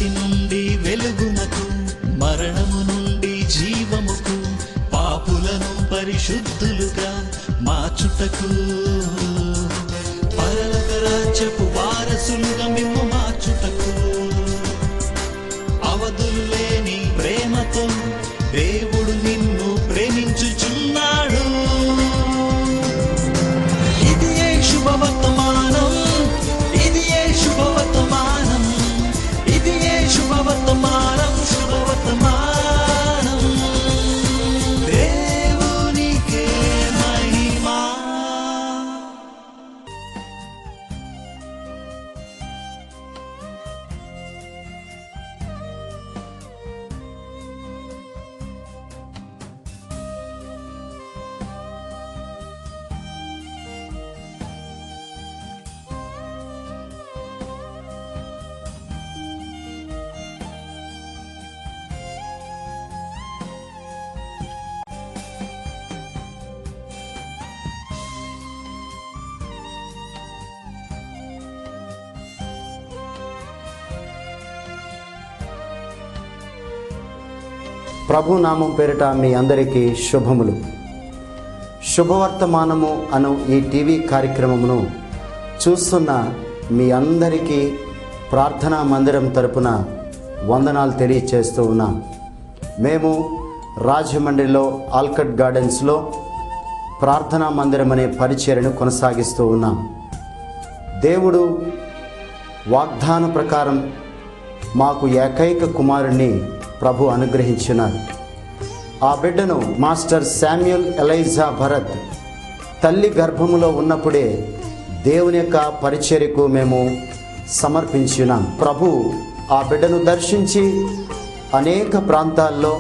చీకటి నుండి వెలుగునకు, మరణము నుండి జీవముకు, పాపులను పరిశుద్ధులుగా మార్చుటకు, పరలోక రాజ్యపు వారసులుగా మిమ్ము మార్చుటకు, అవధులు లేని ప్రేమతో దేవుడు నిన్ను ప్రేమించుచున్నాడు. ఇది ఏ శుభవర్తమానం, ఇది ఏ శుభవర్తమానం, ఇది ఏ శుభవర్తమానం, శుభవర్తమానం. దేవునికే మహిమా. ప్రభు నామం పేరిట మీ అందరికీ శుభములు. శుభవర్తమానము అను ఈ టీవీ కార్యక్రమమును చూస్తున్న మీ అందరికీ ప్రార్థనా మందిరం తరపున వందనాలు తెలియచేస్తూ ఉన్నాం. మేము రాజమండ్రిలో ఆల్కట్ గార్డెన్స్లో ప్రార్థనా మందిరం అనే పరిచర్యను కొనసాగిస్తూ ఉన్నాం. దేవుడు వాగ్దాన ప్రకారం మాకు ఏకైక కుమారుణ్ణి ప్రభు అనుగ్రహించున్నారు. ఆ బిడ్డను మాస్టర్ శామ్యూల్ ఎలైజా భరత్ తల్లి గర్భములో ఉన్నప్పుడే దేవుని యొక్క పరిచర్యకు మేము సమర్పించున్నాం. ప్రభు ఆ బిడ్డను దర్శించి అనేక ప్రాంతాల్లో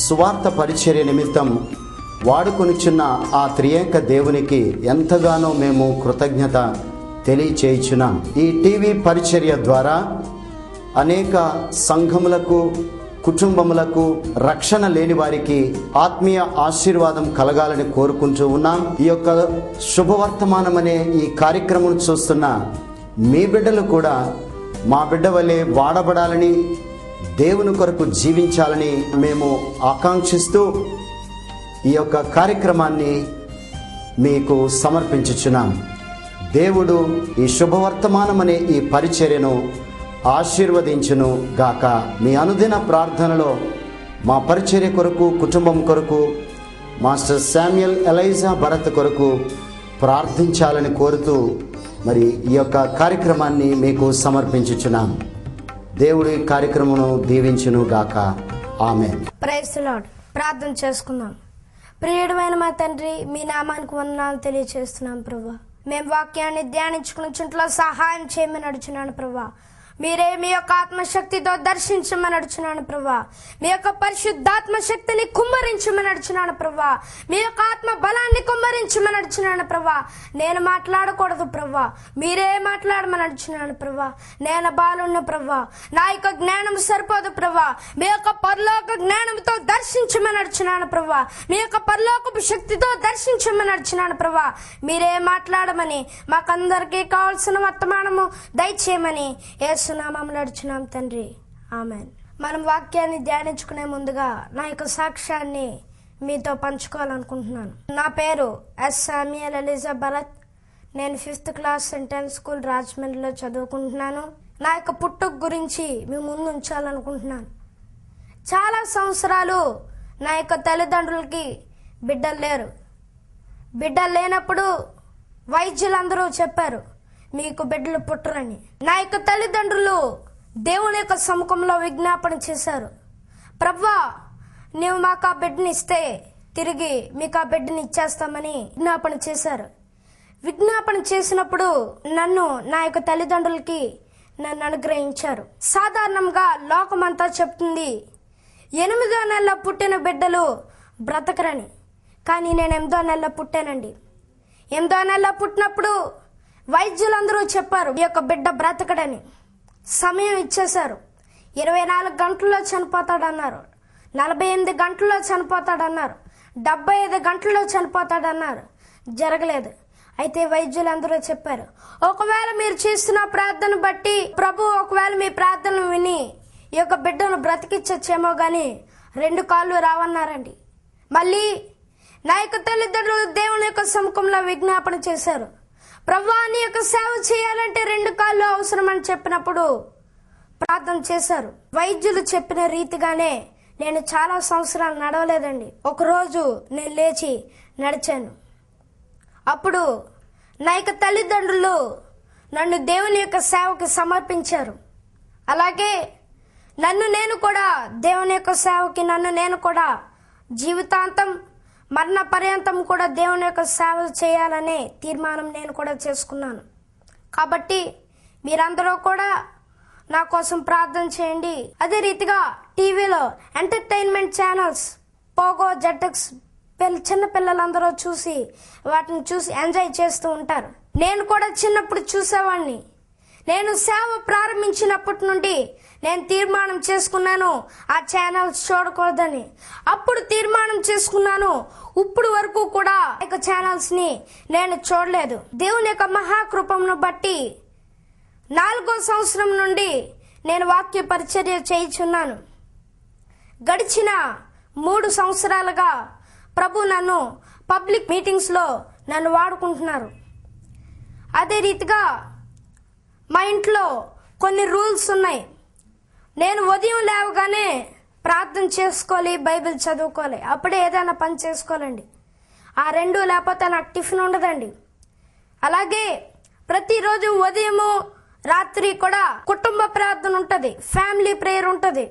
సువార్త పరిచర్య నిమిత్తం వాడుకొనిచున్న ఆ త్రియేక దేవునికి ఎంతగానో మేము కృతజ్ఞత తెలియచేయుచున్నాం. ఈ టీవీ పరిచర్య ద్వారా అనేక సంఘములకు, కుటుంబములకు, రక్షణ లేని వారికి ఆత్మీయ ఆశీర్వాదం కలగాలని కోరుకుంటూ ఉన్నాం. ఈ యొక్క శుభవర్తమానం అనే ఈ కార్యక్రమం చూస్తున్న మీ బిడ్డలు కూడా మా బిడ్డ వలె వాడబడాలని, దేవుని కొరకు జీవించాలని మేము ఆకాంక్షిస్తూ ఈ యొక్క కార్యక్రమాన్ని మీకు సమర్పించుచున్నాం. దేవుడు ఈ శుభవర్తమానం అనే ఈ పరిచర్యను ఆశీర్వదించును గాక. మీ అనుదిన ప్రార్థనలో మా పరిచర్య కొరకు, కుటుంబం కొరకు, మాస్టర్ శామ్యూల్ ఎలైజా భరత్ కొరకు ప్రార్థించాలని కోరుతూ మరి ఈ యొక్క కార్యక్రమాన్ని మీకు సమర్పించుచున్నాం. దేవుడి కార్యక్రమను దీవించును గాక. ఆమేన్. Praise the lord. ప్రార్థన చేసుకుందాం. ప్రియుడైన మా తండ్రి, మీ నామానికి వందనాలు తెలియజేస్తున్నాం ప్రభా. మేము వాక్యాన్ని ధ్యానించుకున్న చుంట్లో సహాయం చేయమని అడుచున్నాను ప్రభా. మీరే మీ యొక్క ఆత్మశక్తితో దర్శించమని అడుచున్నాను ప్రభా. మీ యొక్క పరిశుద్ధాత్మ శక్తిని కుమ్మరించమని అడుచున్నాను ప్రభా. మీ యొక్క ఆత్మ బలాన్ని కుమ్మరించమని అడుచున్నాను ప్రభా. నేను మాట్లాడకూడదు ప్రభా, మీరే మాట్లాడమని అడుచున్నాను ప్రభా. నేను బాలున్న ప్రభా, నా యొక్క జ్ఞానం సరిపోదు ప్రభా. మీ యొక్క పరలోక జ్ఞానంతో దర్శించమని అడుచున్నాను ప్రభా. మీ యొక్క పరలోకపు శక్తితో దర్శించమని అడుచున్నాను ప్రభా. మీరే మాట్లాడమని, మాకందరికీ కావాల్సిన వర్తమానము దయచేయమని యేసునామములో అడుచున్నాం తండ్రి. ఆమెన్. మనం వాక్యాన్ని ధ్యానించుకునే ముందుగా నా యొక్క సాక్ష్యాన్ని మీతో పంచుకోవాలనుకుంటున్నాను. నా పేరు ఎస్ శామ్యూల్ ఎలైజా భరత్. నేను 5th క్లాస్ సెంటెన్స్ స్కూల్ రాజమండ్రిలో చదువుకుంటున్నాను. నా యొక్క పుట్టుక గురించి మీ ముందు ఉంచాలనుకుంటున్నాను. చాలా సంవత్సరాలు నా యొక్క తల్లిదండ్రులకి బిడ్డలు లేరు. బిడ్డలు లేనప్పుడు వైద్యులందరూ చెప్పారు, మీకు బిడ్డలు పుట్టరని. నా యొక్క తల్లిదండ్రులు దేవుని యొక్క సముఖంలో విజ్ఞాపన చేశారు, ప్రభువా నీవు మాకు ఆ బిడ్డని ఇస్తే తిరిగి మీకు ఆ బిడ్డని ఇచ్చేస్తామని విజ్ఞాపన చేశారు. విజ్ఞాపన చేసినప్పుడు నన్ను, నా యొక్క తల్లిదండ్రులకి నన్ను అనుగ్రహించారు. సాధారణంగా లోకమంతా చెప్తుంది 8వ నెలలో పుట్టిన బిడ్డలు బ్రతకరని. కానీ నేను 8వ నెలలో పుట్టానండి. 8వ నెలలో పుట్టినప్పుడు వైద్యులందరూ చెప్పారు ఈ యొక్క బిడ్డ బ్రతకడని. సమయం ఇచ్చేశారు. 24 గంటల్లో చనిపోతాడన్నారు, 48 గంటల్లో చనిపోతాడన్నారు, 75 గంటల్లో చనిపోతాడన్నారు. జరగలేదు. అయితే వైద్యులందరూ చెప్పారు, ఒకవేళ మీరు చేస్తున్న ప్రార్థన బట్టి ప్రభు ఒకవేళ మీ ప్రార్థనలు విని ఈ యొక్క బిడ్డను బ్రతికిచ్చచ్చేమో కానీ 2 కాళ్ళు రావన్నారండి. మళ్ళీ నా యొక్క తల్లిదండ్రులు దేవుని యొక్క సముఖంలో విజ్ఞాపన చేశారు. ప్రభువా, నీ యొక్క సేవ చేయాలంటే 2 కాళ్ళు అవసరం అని చెప్పినప్పుడు ప్రార్థన చేశారు. వైద్యులు చెప్పిన రీతిగానే నేను చాలా సంవత్సరాలు నడవలేదండి. ఒకరోజు నేను లేచి నడిచాను. అప్పుడు నా యొక్క తల్లిదండ్రులు నన్ను దేవుని యొక్క సేవకి సమర్పించారు. అలాగే నేను కూడా దేవుని యొక్క సేవకి నేను కూడా జీవితాంతం మరణ పర్యంతం కూడా దేవుని యొక్క సేవ చేయాలనే తీర్మానం నేను కూడా చేసుకున్నాను. కాబట్టి మీరందరూ కూడా నా కోసం ప్రార్థన చేయండి. అదే రీతిగా టీవీలో ఎంటర్టైన్మెంట్ ఛానల్స్ పోగో జెటెక్స్ చిన్న పిల్లలందరూ చూసి వాటిని చూసి ఎంజాయ్ చేస్తూ ఉంటారు. నేను కూడా చిన్నప్పుడు చూసేవాడిని. నేను సేవ ప్రారంభించినప్పటి నుండి నేను తీర్మానం చేసుకున్నాను ఆ ఛానల్స్ చూడకూడదని. అప్పుడు తీర్మానం చేసుకున్నాను. ఇప్పుడు వరకు కూడా ఆ ఛానల్స్ ని నేను చూడలేదు. దేవుని యొక్క మహాకృపను బట్టి 4వ సంవత్సరం నుండి నేను వాక్య పరిచర్య చేయుచున్నాను. గడిచిన 3 సంవత్సరాలుగా ప్రభు నన్ను పబ్లిక్ మీటింగ్స్ లో నన్ను వాడుకుంటున్నారు. అదే రీతిగా మా ఇంట్లో కొన్ని రూల్స్ ఉన్నాయి. నేను ఉదయం లేవగానే ప్రార్థన చేసుకోవాలి, బైబిల్ చదువుకోవాలి, అప్పుడే ఏదైనా పని చేసుకోవాలండి. ఆ 2 లేకపోతే నాకు టిఫిన్ ఉండదండి. అలాగే ప్రతిరోజు ఉదయము రాత్రి కూడా కుటుంబ ప్రార్థన ఉంటుంది, ఫ్యామిలీ ప్రేయర్ ఉంటుంది.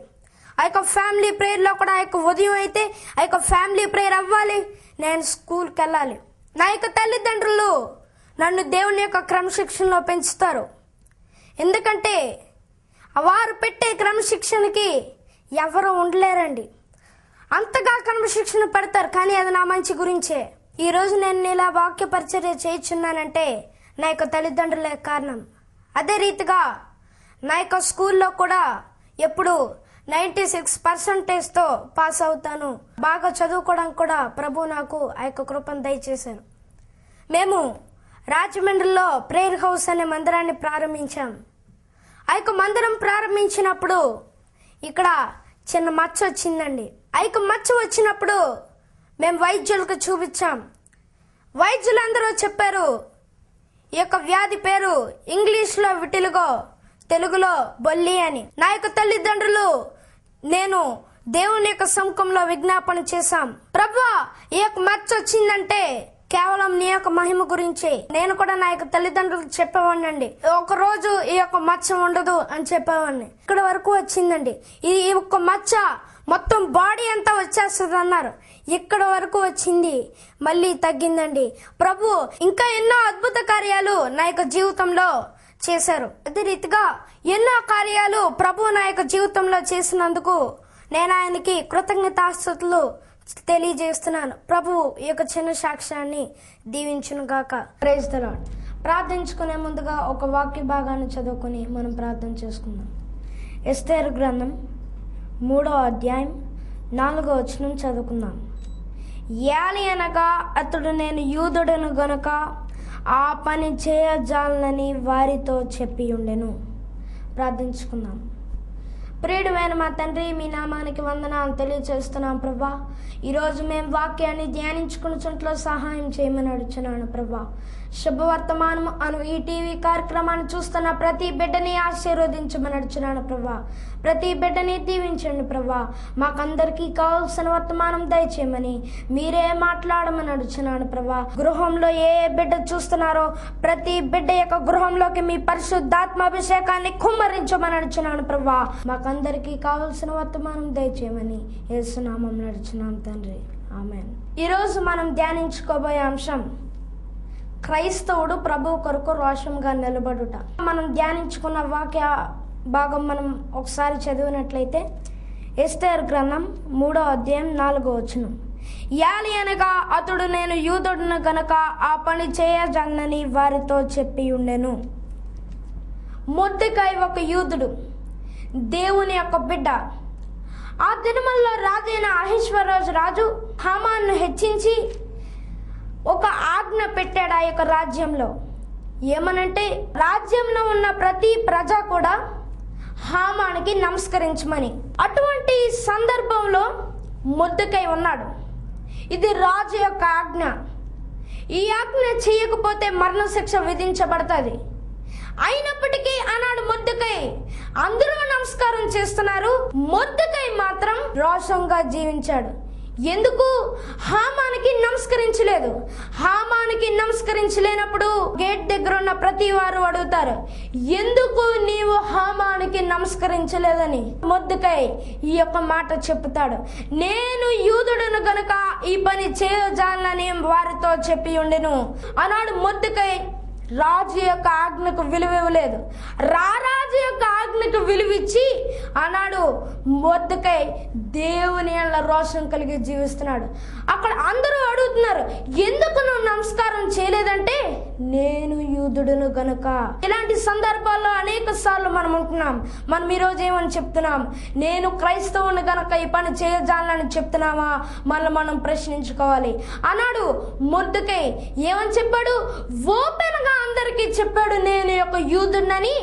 ఆ యొక్క ఫ్యామిలీ ప్రేయర్లో కూడా ఆ యొక్క ఉదయం అయితే ఆ యొక్క ఫ్యామిలీ ప్రేయర్ అవ్వాలి, నేను స్కూల్కి వెళ్ళాలి. నా యొక్క తల్లిదండ్రులు నన్ను దేవుని యొక్క క్రమశిక్షణలో పెంచుతారు. ఎందుకంటే వారు పెట్టే క్రమశిక్షణకి ఎవరు ఉండలేరండి. అంతగా క్రమశిక్షణ పెడతారు, కానీ అది నా మంచి గురించే. ఈరోజు నేను ఇలా వాక్య పరిచర్య చేయించున్నానంటే నా యొక్క తల్లిదండ్రులే కారణం. అదే రీతిగా నా యొక్క స్కూల్లో కూడా ఎప్పుడు 96% పాస్ అవుతాను. బాగా చదువుకోవడానికి కూడా ప్రభు నాకు ఆ యొక్క కృపను దయచేశారు. మేము రాజమండ్రిలో ప్రేయర్ హౌస్ అనే మందిరాన్ని ప్రారంభించాం. ఆ యొక్క మందిరం ప్రారంభించినప్పుడు ఇక్కడ చిన్న మచ్చ వచ్చిందండి. ఆ యొక్క మచ్చ వచ్చినప్పుడు మేము వైద్యులకు చూపించాం. వైద్యులందరూ చెప్పారు ఈ యొక్క వ్యాధి పేరు ఇంగ్లీష్లో విటిలిగో, తెలుగులో బొల్లి అని. నా యొక్క తల్లిదండ్రులు నేను దేవుని యొక్క సముఖంలో విజ్ఞాపన చేశాం. ప్రభువా, ఈ యొక్క మచ్చ వచ్చిందంటే కేవలం నీ యొక్క మహిమ గురించి. నేను కూడా నా యొక్క తల్లిదండ్రులకు చెప్పేవాడిని అండి, ఒక రోజు ఈ యొక్క మచ్చ ఉండదు అని చెప్పేవాడిని. ఇక్కడ వరకు వచ్చిందండి. ఈ యొక్క మచ్చ మొత్తం బాడీ అంతా వచ్చేస్తుంది అన్నారు. ఇక్కడ వరకు వచ్చింది, మళ్ళీ తగ్గిందండి. ప్రభు ఇంకా ఎన్నో అద్భుత కార్యాలు నా యొక్క జీవితంలో చేశారు. అదే రీతిగా ఎన్నో కార్యాలు ప్రభు నా యొక్క జీవితంలో చేసినందుకు నేను ఆయనకి కృతజ్ఞతాస్తుతులు తెలియజేస్తున్నాను. ప్రభు ఈ యొక్క చిన్న సాక్ష్యాన్ని దీవించును గాక. Praise the lord. ప్రార్థించుకునే ముందుగా ఒక వాక్య భాగాన్ని చదువుకుని మనం ప్రార్థన చేసుకుందాం. ఎస్తేరు గ్రంథం 3వ అధ్యాయం 4వ వచనం చదువుకుందాం. యాలి అనగా అతడు నేను యూదుడను గనుక ఆ పని చేయజాలనని వారితో చెప్పి ఉండెను. ప్రార్థించుకుందాం. ప్రియుడైన మా తండ్రి, మీ నామానికి వందనాలు తెలియజేస్తున్నాం ప్రభా. ఈరోజు మేము వాక్యాన్ని ధ్యానించుకున్న చోట్ల సహాయం చేయమని అడుగుతున్నాను ప్రభా. శుభవర్తమానం అను ఈ టీవీ కార్యక్రమాన్ని చూస్తున్న ప్రతి బిడ్డని ఆశీర్వదించమని అడుగుతున్నాను ప్రభా. ప్రతి బిడ్డని దీవించండి ప్రభా. మాకందరికీ కావాల్సిన వర్తమానం దయచేయమని మీరే మాట్లాడమని అడుగుతున్నాను ప్రభా. గృహంలో ఏ బిడ్డ చూస్తున్నారో ప్రతి బిడ్డ యొక్క గృహంలోకి మీ పరిశుద్ధాత్మాభిషేకాన్ని కుమ్మరించమని అడుగుతున్నాను ప్రభా. మాకందరికీ కావాల్సిన వర్తమానం దయచేయమని యేసు నామములో అడుగుతున్నాం తండ్రి, ఆమేన్. ఈరోజు మనం ధ్యానించుకోబోయే అంశం క్రైస్తవుడు ప్రభు కొరకు రోషంగా నిలబడుట. మనం ధ్యానించుకున్న వాక్య భాగం మనం ఒకసారి చదివినట్లయితే ఎస్తేరు గ్రంథం 3వ అధ్యాయం 4వ వచనం. యాలి అనగా అతడు నేను యూదుడును గనక ఆ పని చేయజాలనని వారితో చెప్పి ఉండెను. మొర్దెకై ఒక యూదుడు, దేవుని యొక్క బిడ్డ. ఆ దినముల్లో రాజైన అహష్వేరోషు రాజు హామాను హెచ్చించి ఒక ఆజ్ఞ పెట్టాడు ఆ యొక్క రాజ్యంలో. ఏమనంటే రాజ్యంలో ఉన్న ప్రతి ప్రజ కూడా హామానికి నమస్కరించమని. అటువంటి సందర్భంలో మొర్దెకై ఉన్నాడు. ఇది రాజు యొక్క ఆజ్ఞ. ఈ ఆజ్ఞ చేయకపోతే మరణశిక్ష విధించబడుతుంది. అయినప్పటికీ ఆనాడు మొర్దెకై అందరూ నమస్కారం చేస్తున్నారు, మొర్దెకై మాత్రం రోషంగా జీవించాడు. ఎందుకు? హామానికి నమస్కరించలేదు. హామానికి నమస్కరించలేనప్పుడు గేట్ దగ్గర ఉన్న ప్రతి వారు అడుగుతారు, ఎందుకు నీవు హామానికి నమస్కరించలేదని. మొర్దెకై ఈ యొక్క మాట చెప్తాడు, నేను యూదుడును గనుక ఈ పని చేయజాలని వారితో చెప్పి ఉండెను. ఆనాడు మొర్దెకై రాజు యొక్క ఆజ్ఞకు విలువ ఇవ్వలేదు. రారాజు యొక్క ఆజ్ఞకు విలువిచ్చి ఆనాడు మొర్దెకై దేవుని యందు రోషం కలిగి జీవిస్తున్నాడు. అక్కడ అందరూ అడుగుతున్నారు, ఎందుకు నువ్వు నమస్కారం చేయలేదంటే నేను యూదుడును గనుక. ఇలాంటి సందర్భాల్లో అనేక సార్లు మనం ఉంటున్నాం. మనం ఈరోజు ఏమని చెప్తున్నాం? నేను క్రైస్తవుని గనక ఈ పని చేయజాలని చెప్తున్నామా? మనం ప్రశ్నించుకోవాలి. అన్నాడు మొర్దెకై ఏమని చెప్పాడు? ఓపెన్ గా అందరికీ చెప్పాడు, నేను యొక్క యూదుడినని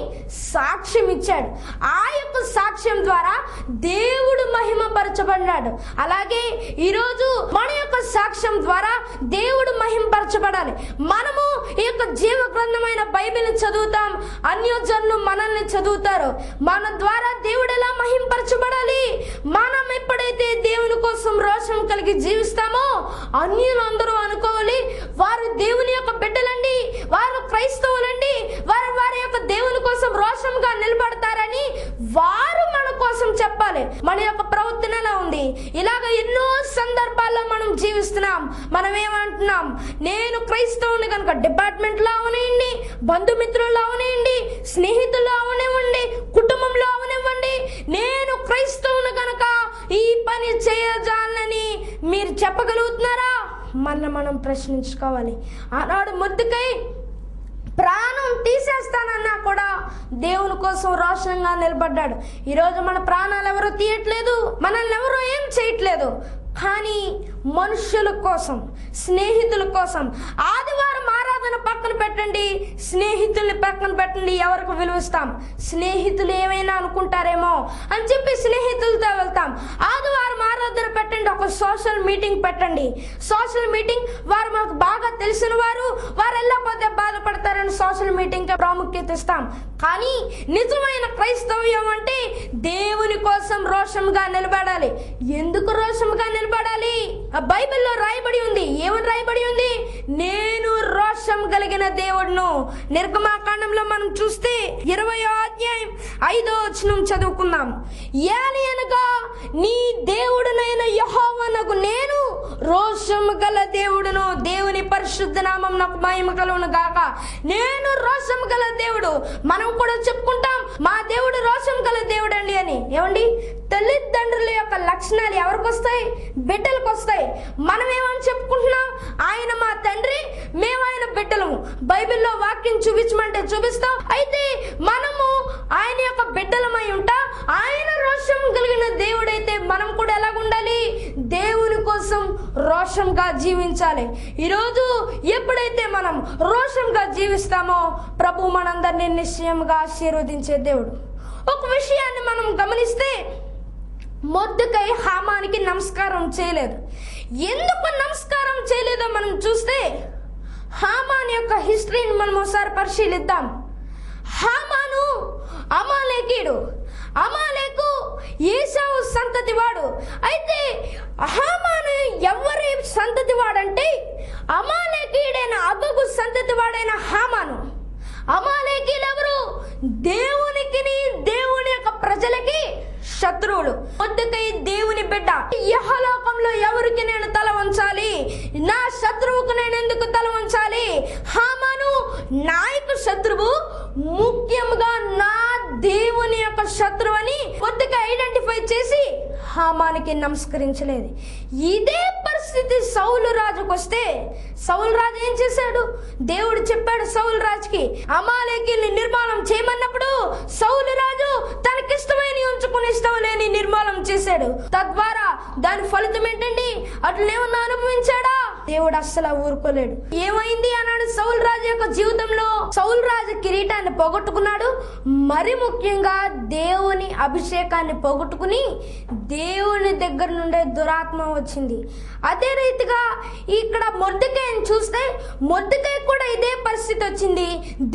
సాక్ష్యం ఇచ్చాడు. ఆ యొక్క సాక్ష్యం ద్వారా దేవుడు మహిమపరచబడ్డాడు. అలాగే ఈరోజు మన యొక్క సాక్ష్యం ద్వారా దేవుడు మహిమపరచబడాలి. మనము ఈ యొక్క జీవ గ్రంథమైన బైబిల్ చదువుతాం, అన్యజనులు మనల్ని చదువుతారు. మన ద్వారా దేవుడు ఎలా మహిమపరచబడాలి? మనం ఎప్పుడైతే దేవుని కోసం రోషం కలిగి జీవిస్తామో అన్యులందరూ అనుకోవాలి, వారు దేవుని యొక్క బిడ్డలండి, వారు క్రైస్తవులండి, వారు వారి యొక్క దేవుని కోసం రోషంగా నిలబడతారని వారు మన కోసం చెప్పాలి. మన యొక్క ప్రవర్తన ఎలా ఉంది? ఇలాగ ఎన్నో సందర్భాల్లో మనం జీవిస్తున్నాం. మనం ఏమంటున్నాం? నేను క్రైస్తవుని కనుక డిపార్ట్మెంట్లో అవనివ్వండి, బంధుమిత్రుల్లో అవనివ్వండి, స్నేహితుల్లో అవనివ్వండి, కుటుంబంలో అవనివ్వండి, నేను క్రైస్తవుని కనుక ఈ పని చేయజాలని మీరు చెప్పగలుగుతున్నారా? మనం ప్రశ్నించుకోవాలి. ఆనాడు మొర్దెకై ప్రాణం తీసేస్తానన్నా కూడా దేవుని కోసం రోషంగా నిలబడ్డాడు. ఈరోజు మన ప్రాణాలు ఎవరు తీయట్లేదు, మనల్ని ఎవరు ఏం చేయట్లేదు. కానీ మనుషుల కోసం, స్నేహితుల కోసం ఆదివారం ఆరాధన పక్కన పెట్టండి, స్నేహితుల్ని పక్కన పెట్టండి, ఎవరికి విలువిస్తాం? స్నేహితులు ఏమైనా అనుకుంటారేమో అని చెప్పి స్నేహితులతో వెళ్తాం. ఆదివారం ఆరాధన పెట్టండి, ఒక సోషల్ మీటింగ్ పెట్టండి. సోషల్ మీటింగ్ వారు మనకు బాగా తెలిసిన వారు వెళ్ళకపోతే బాధపడతారని సోషల్ మీటింగ్ ప్రాముఖ్యత ఇస్తాం. కానీ నిజమైన క్రైస్తవ్యం అంటే దేవుని కోసం రోషంగా నిలబడాలి. ఎందుకు రోషంగా నిలబడాలి? ఆ బైబిల్లో రాయబడి ఉంది. ఏమని రాయబడి ఉంది? నేను రోషం కలిగిన దేవుడును. నిర్గమాకాండంలో మనం చూస్తే 20వ అధ్యాయం 5వ వచనం చదువుకుందాం. ఏలయనగా నీ దేవుడునైన యెహోవానగు నేను రోషము గల దేవుడును. దేవుని పరిశుద్ధ నామం నాకు మహిమ కలుగును గాక. నేను రోషం గల దేవుడు. మనం కూడా చెప్పుకుంటాం, మా దేవుడు రోషం గల దేవుడు అండి అని. ఏమండి, తల్లిదండ్రుల యొక్క లక్షణాలు ఎవరికి వస్తాయి? బిడ్డలకు వస్తాయి. మనం ఏమని చెప్పుకుంటున్నాం? ఆయన మా తండ్రి, మేము ఆయన బిడ్డలము. బైబిల్లో వాక్యం చూపించమంటే చూపిస్తాం. అయితే మనము ఆయన యొక్క బిడ్డలమై ఉంటా, ఆయన రోషం కలిగిన దేవుడైతే మనం కూడా ఎలాగుండాలి? దేవుని కోసం రోషంగా జీవించాలి. ఈరోజు ఎప్పుడైతే మనం రోషంగా జీవిస్తామో ప్రభు మనందరినీ నిశ్చయంగా ఆశీర్వదించే దేవుడు. ఒక విషయాన్ని మనం గమనిస్తే మొర్దెకై హామానికి నమస్కారం చేయలేదు. ఎందుకు నమస్కారం చేయలేదో మనం చూస్తే హామాన్ యొక్క హిస్టరీని మనం ఒకసారి పరిశీలిద్దాం. హామాను అమాలేకీయుడు. అమాలేకు ఏశావు సంతతి వాడు. అయితే హామాను ఎవరి సంతతి వాడంటే అమాలేకీయుడైన అగగు సంతతి వాడైన హామాను. అమాలేకీయులు ఎవరు? దేవునికి, దేవుని యొక్క ప్రజలకి శత్రువులు. మొర్దెకై దేవుని బిడ్డ. యెహోలోకంలో ఎవరికి నేను తల వంచాలి? నా శత్రువుకు నేను ఎందుకు తల వంచాలి? హామాను నాయకు శత్రువు, ముఖ్యంగా నా దేవుని యొక్క శత్రువు అని మొర్దెకై ఐడెంటిఫై చేసి హామానికి నమస్కరించలేదు. ఇదే పరిస్థితి సౌలు రాజుకు వస్తే సౌలు రాజు ఏం చేశాడు? దేవుడు చెప్పాడు సౌలు రాజుకి అమాలేకీయుల్ని నిర్మూలన చేయమన్నప్పుడు సౌలు రాజు తనకిష్టమైన ఉంచుకుని ఇష్టం లేని నిర్మూలన చేశాడు. తద్వారా దాని ఫలితం ఏంటండి? అట్లనేమన్నా అనుభవించాడా? దేవుడు అస్సలు ఊరుకోలేడు. ఏమైంది అన్నాడు సౌలు రాజు యొక్క జీవితంలో? సౌలు రాజు కిరీటాన్ని పోగొట్టుకున్నాడు. మరి ముఖ్యంగా దేవుని అభిషేకాన్ని పోగొట్టుకుని దేవుని దగ్గర నుండే దురాత్మ వచ్చింది. అదే రీతిగా ఇక్కడ మొర్దెకైని చూస్తే మొర్దెకై కూడా ఇదే పరిస్థితి వచ్చింది.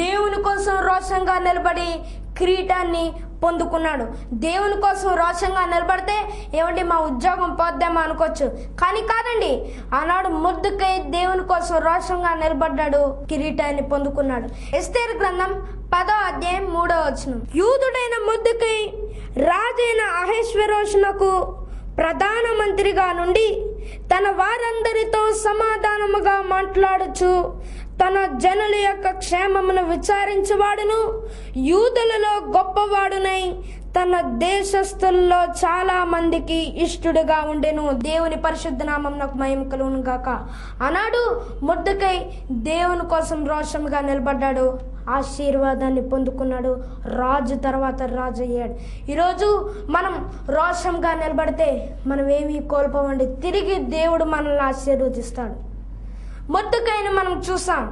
దేవుని కోసం రోషంగా నిలబడి కిరీటాన్ని పొందుకున్నాడు. దేవుని కోసం రోషంగా నిలబడితే ఏమంటే మా ఉద్యోగం పోద్దామా అనుకోవచ్చు, కానీ కాదండి. ఆనాడు మొర్దెకై దేవుని కోసం రోషంగా నిలబడ్డాడు, కిరీటాన్ని పొందుకున్నాడు. ఎస్తేరు గ్రంథం 10వ అధ్యాయం 3వ వచనం. యూదుడైన మొర్దెకై రాజైన అహష్వేరోషునకు ప్రధానమంత్రిగా నుండి తన వారందరితో సమాధానముగా మాట్లాడుచు తన జనుల యొక్క క్షేమమును విచారించువాడును యూదులలో గొప్పవాడునై తన దేశస్థుల్లో చాలా మందికి ఇష్టడుగా ఉండెను. దేవుని పరిశుద్ధ నామమునకు మహిమ కలుగును గాక. ఆనాడు మొర్దెకై దేవుని కోసం రోషంగా నిలబడ్డాడు, ఆశీర్వాదాన్ని పొందుకున్నాడు, రాజు తర్వాత రాజు అయ్యాడు. ఈరోజు మనం రోషంగా నిలబడితే మనం ఏమీ కోల్పోవండి, తిరిగి దేవుడు మనల్ని ఆశీర్వదిస్తాడు. మొర్దెకైని మనం చూసాం,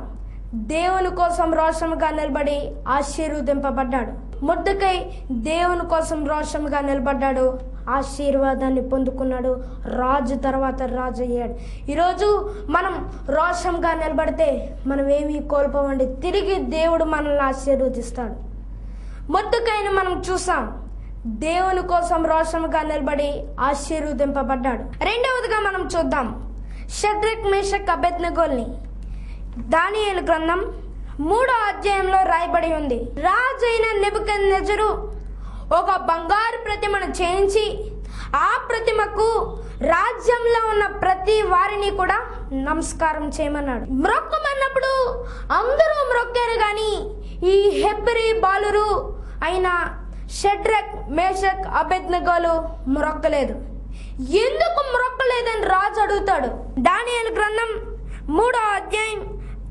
దేవుని కోసం రోషంగా నిలబడి ఆశీర్వదింపబడ్డాడు. మొర్దెకై దేవుని కోసం రోషంగా నిలబడ్డాడు, ఆశీర్వాదాన్ని పొందుకున్నాడు, రాజు తర్వాత రాజు అయ్యాడు. ఈరోజు మనం రోషంగా నిలబడితే మనం ఏమీ కోల్పోవండి, తిరిగి దేవుడు మనల్ని ఆశీర్వదిస్తాడు. మొర్దెకైని మనం చూసాం, దేవుని కోసం రోషంగా నిలబడి ఆశీర్వదింపబడ్డాడు. రెండవదిగా మనం చూద్దాం షద్రక్ మేషక్ అబేద్నెగోల్ని. దానియేలు గ్రంథం 3వ అధ్యాయంలో రాయబడి ఉంది. రాజైన నెబుకద్నెజరు ఒక బంగారు ప్రతిమను చేయించి ఆ ప్రతిమకు రాజ్యంలో ఉన్న ప్రతి వారిని కూడా నమస్కారం చేయమన్నాడు. మ్రొక్కమన్నప్పుడు అందరూ మ్రొక్కారు, కానీ ఈ హెబ్రీ బాలురు అయిన షడ్రక్ మేషక్ అబేద్నెగోలు మ్రొక్కలేదు. ఎందుకు మ్రొక్కలేదని రాజు అడుగుతాడు. దానియేలు గ్రంథం 3వ అధ్యాయం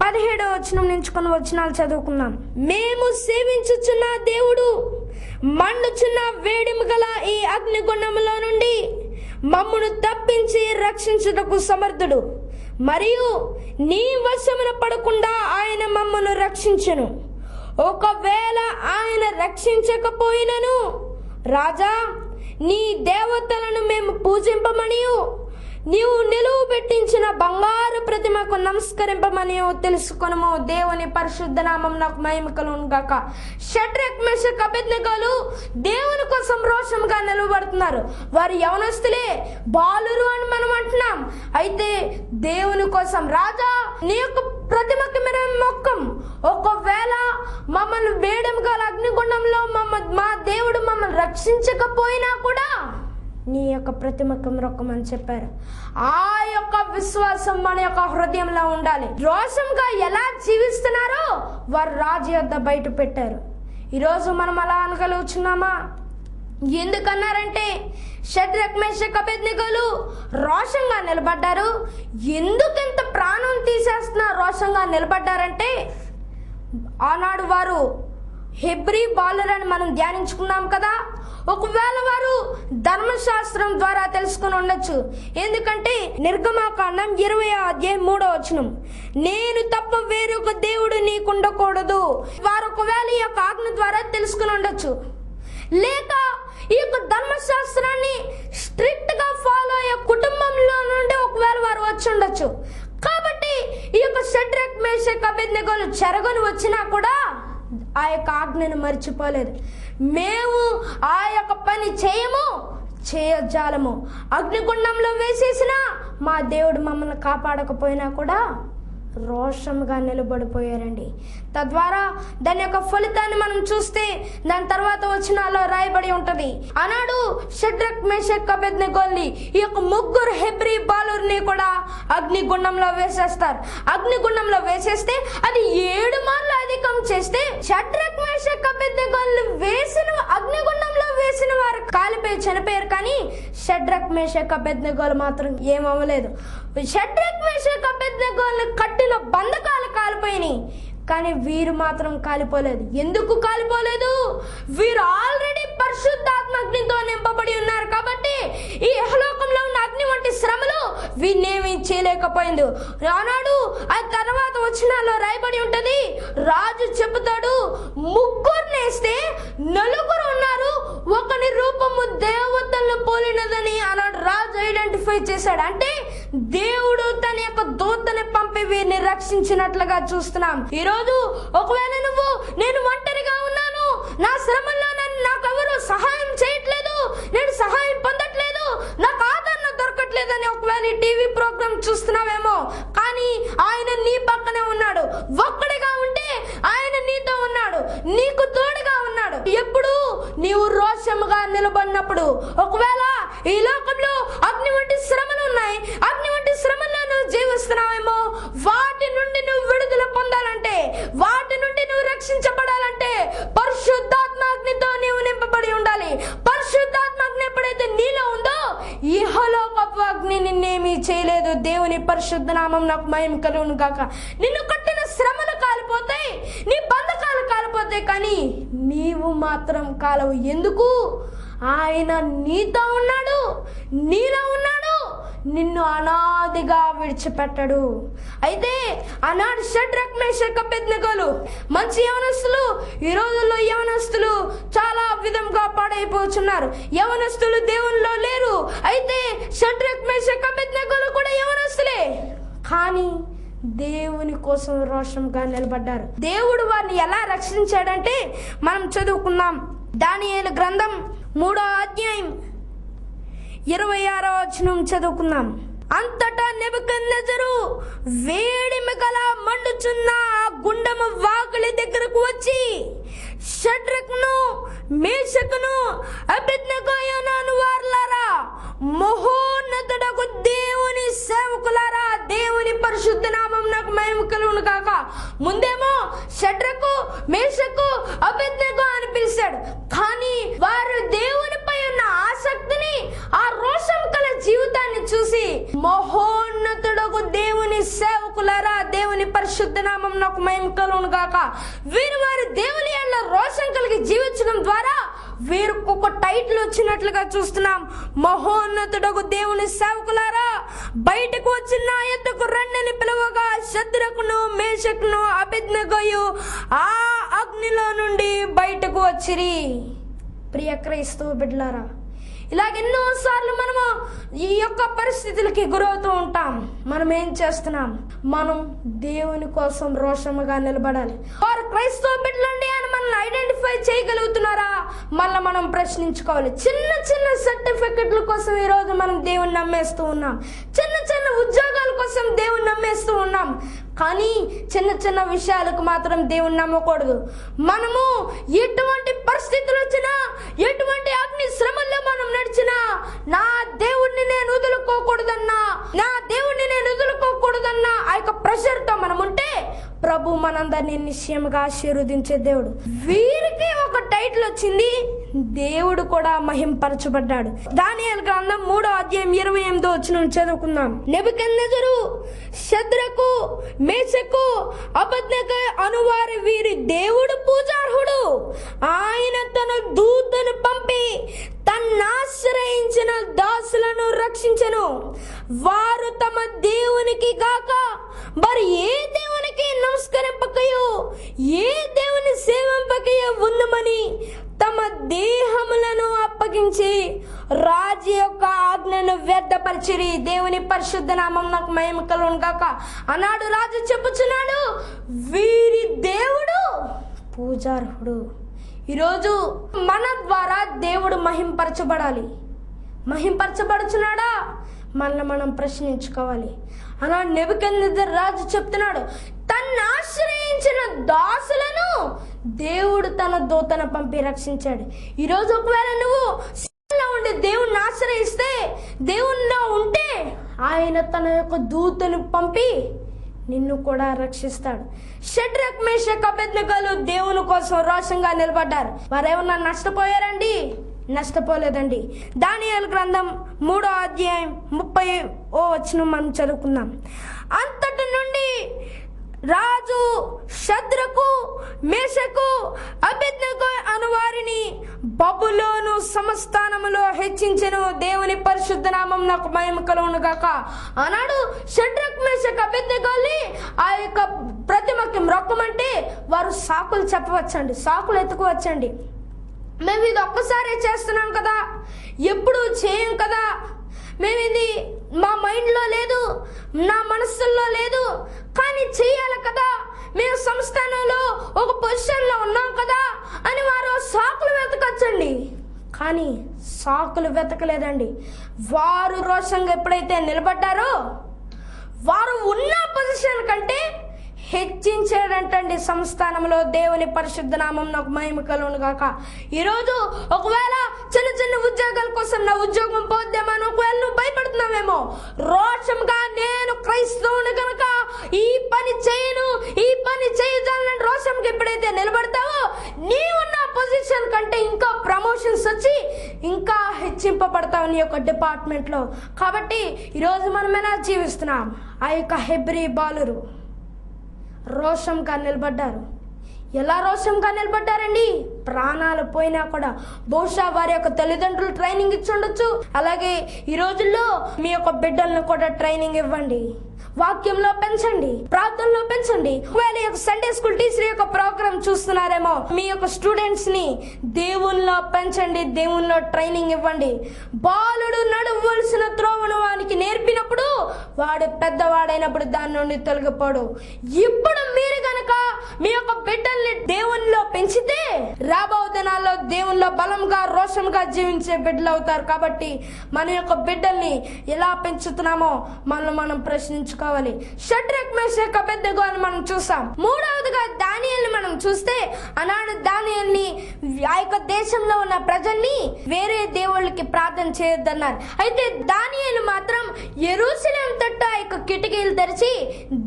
17వ వచనం నుంచి కొన్ని వచనాలు చదువుకున్నాం. మేము సేవించుచున్న దేవుడు మండుచున్న వేడిమి గల ఈ అగ్నిగుండములో నుండి మమ్మును తప్పించి రక్షించుటకు సమర్థుడు, మరియు నీ వశమున పడకుండా ఆయన మమ్మను రక్షించును. ఒకవేళ ఆయన రక్షించకపోయినను రాజా నీ దేవతలను మేము పూజింపమనియు నీవు నిలువు పెట్టించిన బంగారు ప్రతిమకు నమస్కరింపమని తెలుసుకొనుము. దేవుని పరిశుద్ధ నామం నాకు మహిమ కలుగును గాక. షడ్రక్ మేషక్ అబేద్నెగోలు దేవుని కోసం రోషంగా నిలబడుతున్నారు. వారు యవనస్తులే, బాలురు అని మనం అంటున్నాం. అయితే దేవుని కోసం రాజా నీ యొక్క ప్రతిమకి మేము మొక్కం, ఒకవేళ మమ్మల్ని వేయడం గల అగ్నిగుండంలో మా దేవుడు మమ్మల్ని రక్షించకపోయినా కూడా నీ యొక్క ప్రతిమకు మొక్కమని చెప్పారు. ఆ యొక్క విశ్వాసం మన యొక్క హృదయంలో ఉండాలి. రోషంగా ఎలా జీవిస్తున్నారో వారు రాజు యొద్ద బయట పెట్టారు. ఈరోజు మనం అలా అనగలుగుతున్నామా? ఎందుకన్నారంటే షడ్రక్ మేషక్ అబేద్నెగోలు రోషంగా నిలబడ్డారు. ఎందుకంత ప్రాణం తీసేస్తున్నా రోషంగా నిలబడ్డారంటే ఆనాడు వారు హెబ్రీ బాలురని మనం ధ్యానించుకున్నాం కదా. ఒకవేళ వారు ధర్మశాస్త్రం ద్వారా తెలుసుకుని ఉండొచ్చు. ఎందుకంటే నిర్గమాకాండం 20వ అధ్యాయం 3వ వచనం, నేను తప్ప వేరొక దేవుడు నీకుండకూడదు. వారు ఒకవేళ ఈ యొక్క ఆజ్ఞ ద్వారా తెలుసుకుని ఉండొచ్చు. లేక ఈ యొక్క ధర్మశాస్త్రాన్ని స్ట్రిక్ట్ గా ఫాలో అయ్యే కుటుంబంలో నుండి ఒకవేళ వారు వచ్చి ఉండొచ్చు. కాబట్టి ఈ యొక్క షడ్రక్ మేషక్ అబేద్నెగోలు చెరగొని వచ్చినా కూడా ఆ యొక్క ఆజ్ఞను మర్చిపోలేదు. మేము ఆ యొక్క పని చేయజాలము. అగ్నిగుండంలో వేసేసినా మా దేవుడు మమ్మల్ని కాపాడకపోయినా కూడా రోషంగా నిలబడిపోయారండి. తద్వారా దాని యొక్క ఫలితాన్ని మనం చూస్తే దాని తర్వాత వచనాల్లో రాయబడి ఉంటది. ఆనాడు షడ్రక్ మేషక్ అబేద్నెగోల్ని ఈ యొక్క ముగ్గురు హెబ్రీ బాలుర్ని కూడా అగ్నిగుండంలో వేసేస్తారు. అగ్నిగుండంలో వేసేస్తే అది 7 మార్లు అధికం చేస్తే షడ్రక్ మేషక్ అబేద్నెగోల్ని వేసిన అగ్నిగుండంలో వేసిన వారు కాలిపోయి చనిపోయారు. కానీ షడ్రక్ మేషక్ అబేద్నెగోలు మాత్రం ఏమవ్వలేదు. షడ్రక్ మేషక్ అబేద్నెగోల్ని కట్టిన బంధకాలు కాలిపోయినాయి, కానీ వీరు మాత్రం కాలిపోలేదు. ఎందుకు కాలిపోలేదు? వీరు ఆల్రెడీ పరిశుద్ధాత్మగ్నితో నింపబడి ఉన్నారు కాబట్టి ఈ ఇహలోకంలో ఉన్న అగ్ని వంటి శ్రమలు వీరినేమీ చేయలేకపోయింది. ఆనాడు ఆ తర్వాత వచనాల్లో రాయబడి ఉంటది, రాజు చెబుతాడు, ముగ్గురునేస్తే నలుగురు ఉన్నారు, ఒకని రూపము దేవతలను పోలినదని ఆనాడు రాజు ఐడెంటిఫై చేశాడు. అంటే దేవుడు తన యొక్క దూతని పంపి వీరిని రక్షించినట్లుగా చూస్తున్నాం. ఈరోజు ఒకవేళ నేను ఒంటరిగా ఉన్నాను, నా శ్రమల్లో నాకు ఎవరు సహాయం చేయట్లేదు, నేను సహాయం పొందట్లేదు, నాకు ఆదరణ దొరకట్లేదని ఒకవేళ ఈ టీవీ ప్రోగ్రామ్ చూస్తున్నావేమో, కానీ ఆయన నీ పక్కనే ఉన్నాడు. ఒక్కడిగా ఉంటే ఆయన నీతో ఉన్నాడు, నీకు తోడుగా ఉన్నాడు. ఎప్పుడు నీవు రోషముగా నిలబడినప్పుడు, ఒకవేళ ఈ లోకంలో అగ్ని వంటి శ్రమలు ఉన్నాయి, అగ్ని వంటి శ్రమల్లో నువ్వు జీవిస్తున్నావేమో, వాటి నుండి నువ్వు విడుదల పొందాలంటే, వాటి నుండి నువ్వు రక్షించబడాలంటే పరిశుద్ధాత్మాగ్నితో నీవు నింపబడి ఉండాలి. పరిశుద్ధాత్మాగ్ని ఎప్పుడైతే నీలో ఉందో ఇహలోకపు అగ్ని నిన్నేమీ చేయలేదు. దేవుని పరిశుద్ధ నామం నాకు మహిమ కలుగును గాక. నిన్ను కట్టిన శ్రమలు కాలిపోతాయి, నీ బంధకాలు కాలిపోతాయి, కానీ నీవు మాత్రం కాలవు. ఎందుకు? ఆయన నీతో ఉన్నాడు, నీలో ఉన్నాడు, నిన్ను అనాదిగా విడిచిపెట్టడు. అయితే ఆనాడు షడ్రక్ మేషక్ అబేద్నెగోలు మంచి యవనస్తులు, ఈ రోజుల్లో యవనస్తులు చాలా విధంగా పాడైపోతున్నారు. యవనస్తులు దేవునిలో లేరు. అయితే షడ్రక్ మేషక్ అబేద్నెగోలు కూడా యవనస్తులే, కానీ దేవుని కోసం రోషంగా నిలబడ్డారు. దేవుడు వారిని ఎలా రక్షించాడంటే మనం చదువుకుందాం. దానియేలు గ్రంథం 3వ అధ్యాయం 26వ వచనం చదువుకుందాం. అంతటా నెబుకద్నెజరు వేడిమి గల మండుచున్న ఆ గుండము వాకిలి దగ్గరకు వచ్చి షడ్రకును మేషకును అబేద్నెగోను వారలారా, మహోన్నతుడకు దేవుని సేవకులారా, దేవుని పరిశుద్ధ నామం నాకు మహిమ కలుగును గాక. ముందేమో షడ్రకు మేషకు అబేద్నెగో అని పిలిచాడు, కానీ వారు దేవునిపై ఉన్న ఆసక్తిని, ఆ రోషం కల జీవితాన్ని చూసి మహోన్నతుడకు దేవుని సేవకులారా, దేవుని పరిశుద్ధ నామం నాకు మహిమ కలుగును గాక. వీరు వారి దేవుని యందు రోషం కలిగి జీవించడం ద్వారా వీరికి ఒక టైటిల్ వచ్చినట్లుగా చూస్తున్నాం. మహోన్నతుడకు దేవుని సేవకులారా, బయటకు వచ్చి నా యొద్దకు రండని పిలువగా షద్రకును మేషకును అబేద్నెగోయు ఆ అగ్నిలో నుండి బయటకు వచ్చిరి. ప్రియ క్రైస్తవ బిడ్డలారా, ఇలాగెన్నో సార్లు మనము ఈ యొక్క పరిస్థితులకి గురవుతూ ఉంటాం. మనం ఏం చేస్తున్నాం? మనం దేవుని కోసం రోషముగా నిలబడాలి. వారు క్రైస్తవ బిడ్డలండి అని మనల్ని ఐడెంటిఫై చేయగలుగుతున్నారా? మళ్ళీ మనం ప్రశ్నించుకోవాలి. చిన్న చిన్న సర్టిఫికెట్ల కోసం ఈరోజు మనం దేవుని నమ్మేస్తూ ఉన్నాం. చిన్న చిన్న ఉద్యోగాల కోసం దేవుని నమ్మేస్తూ ఉన్నాం. కానీ చిన్న చిన్న విషయాలకు మాత్రం దేవుని నమ్మకూడదు. మనము ఎటువంటి పరిస్థితులు వచ్చినా, ఎటువంటి అగ్ని శ్రమల్లో మనం నడిచినా, నా దేవుణ్ణి నేను వదులుకోకూడదన్నా, నా దేవుణ్ణి నేను వదులుకోకూడదన్నా ఆ యొక్క ప్రెషర్తో మనం ఉంటే ప్రభు మనందరినీ నిశ్చయముగా ఆశీర్వదించే దేవుడు. వీరికి ఒక టైటిల్ వచ్చింది, దేవుడు కూడా మహింపరచబడ్డాడు. దానియేలు గ్రంథం 3వ అధ్యాయం 28వ వచనం చదువుకుందాం. నెబుకద్నెజరు షద్రకు మేషకు అబేద్నెగో అనువారి వీరి దేవుడు పూజార్హుడు. ఆయన తన దూతను పంపి తన్నాశ్రయించిన దాసులను రక్షించెను. వారు తమ దేవునికి గాక మరి ఏ దేవునికి నమస్కరింపకయో, ఏ దేవుని సేవింపకయో ఉందమని తమ దేహములను అప్పగించి రాజు యొక్క ఆజ్ఞను వ్యర్థపరిచిరి. దేవుని పరిశుద్ధ నామం నాకు మహిమ కలుగును గాక. అన్నాడు రాజు చెప్పుచున్నాడు, వీరి దేవుడు పూజార్హుడు. ఈరోజు మన ద్వారా దేవుడు మహింపరచబడాలి. మహింపరచబడుచున్నాడా? మనల్ని మనం ప్రశ్నించుకోవాలి. అలా నెబుకద్నెజరు రాజు చెప్తున్నాడు, తన్ను ఆశ్రయించిన దాసులను దేవుడు తన దూతను పంపి రక్షించాడు. ఈరోజు ఒకవేళ నువ్వు ఉండి దేవుణ్ణి ఆశ్రయిస్తే, దేవుణ్ణిలో ఉంటే ఆయన తన యొక్క దూతను పంపి నిన్ను కూడా రక్షిస్తాడు. షడ్రక్ మేషక్ అబేద్నెగోలు దేవుని కోసం రోషంగా నిలబడ్డారు. వారేమన్నా నష్టపోయారండి? నష్టపోలేదండి. దానియేలు గ్రంథం 3వ అధ్యాయం 30వ వచనం మనం చదువుకుందాం. అంతటి నుండి రాజు షద్రకు మేషకు అబేద్నెగో అను వారిని బబులోను సంస్థానములో హెచ్చించెను. దేవుని పరిశుద్ధ నామం నాకు మహిమ కలుగును గాక. అన్నాడు షడ్రక్ మేషక్ అబేద్నెగోల్ని ఆ యొక్క ప్రతిమకి మ్రొక్కమంటే వారు సాకులు చెప్పవచ్చండి, సాకులు ఎత్తుకోవచ్చండి. మేము ఇది ఒక్కసారే చేస్తున్నాం కదా, ఎప్పుడు చేయం కదా, మేము ఇది మా మైండ్లో లేదు, నా మనస్సుల్లో లేదు, కానీ చేయాలి కదా, మేము సంస్థానంలో ఒక పొజిషన్లో ఉన్నాం కదా అని వారు సాకులు వెతకచ్చండి. కానీ సాకులు వెతకలేదండి. వారు రోషంగా ఎప్పుడైతే నిలబడ్డారో వారు ఉన్న పొజిషన్ కంటే హెచ్చించాడంటండి సంస్థానంలో. దేవుని పరిశుద్ధ నామం నాకు మహిమ కలుగును గాక. ఈరోజు ఒకవేళ చిన్న చిన్న ఉద్యోగాల కోసం నా ఉద్యోగం పోద్దామని ఒకవేళ నువ్వు భయపడుతున్నావేమో, రోషంగా నేను క్రైస్తవుని కనుక ఈ పని చేయను, ఈ పని చేయజాలని రోషంగా ఎప్పుడైతే నిలబడతావో నీవున్న పొజిషన్ కంటే ఇంకా ప్రమోషన్స్ వచ్చి ఇంకా హెచ్చింపబడతావు నీ యొక్క డిపార్ట్మెంట్లో. కాబట్టి ఈరోజు మనం ఎలా జీవిస్తున్నాం? ఆ యొక్క హెబ్రీ బాలురు రోషంగా నిలబడ్డారు. ఎలా రోషంగా నిలబడ్డారండి? ప్రాణాలు పోయినా కూడా బహుశా వారి యొక్క తల్లిదండ్రులు ట్రైనింగ్ ఇచ్చి ఉండొచ్చు. అలాగే ఈ రోజుల్లో మీ యొక్క బిడ్డలను కూడా ట్రైనింగ్ ఇవ్వండి, వాక్యంలో పెంచండి, ప్రార్థనలో పెంచండి. ఒకవేళ యొక్క సండే స్కూల్ టీచర్ యొక్క ప్రోగ్రామ్ చూస్తున్నారేమో, మీ యొక్క స్టూడెంట్స్ ని దేవునిలో పెంచండి, దేవునిలో ట్రైనింగ్ ఇవ్వండి. బాలుడు నడవలసిన త్రోవను వానికి నేర్పినప్పుడు వాడు పెద్దవాడైనప్పుడు దాని నుండి తొలగిపోడు. ఇప్పుడు మీరు గనక మీ యొక్క బిడ్డల్ని దేవునిలో పెంచితే రాబో దినాల్లో దేవునిలో బలంగా రోషంగా జీవించే బిడ్డలు అవుతారు. కాబట్టి మన యొక్క బిడ్డల్ని ఎలా పెంచుతున్నామో మనం ప్రశ్నించుకోవాలి. షడ్రక్ మేషక్ అబేద్నెగో అని మనం చూసాం. మూడవదిగా దానియేలుని మనం చూస్తే, ఆనాడు దానియేలుని ఆ యొక్క దేశంలో ఉన్న ప్రజల్ని వేరే దేవుళ్ళకి ప్రార్థన చేయొద్దన్నారు. అయితే దానియేలు మాత్రం యెరూషలేము తట్టు ఆ యొక్క కిటికీలు తెరిచి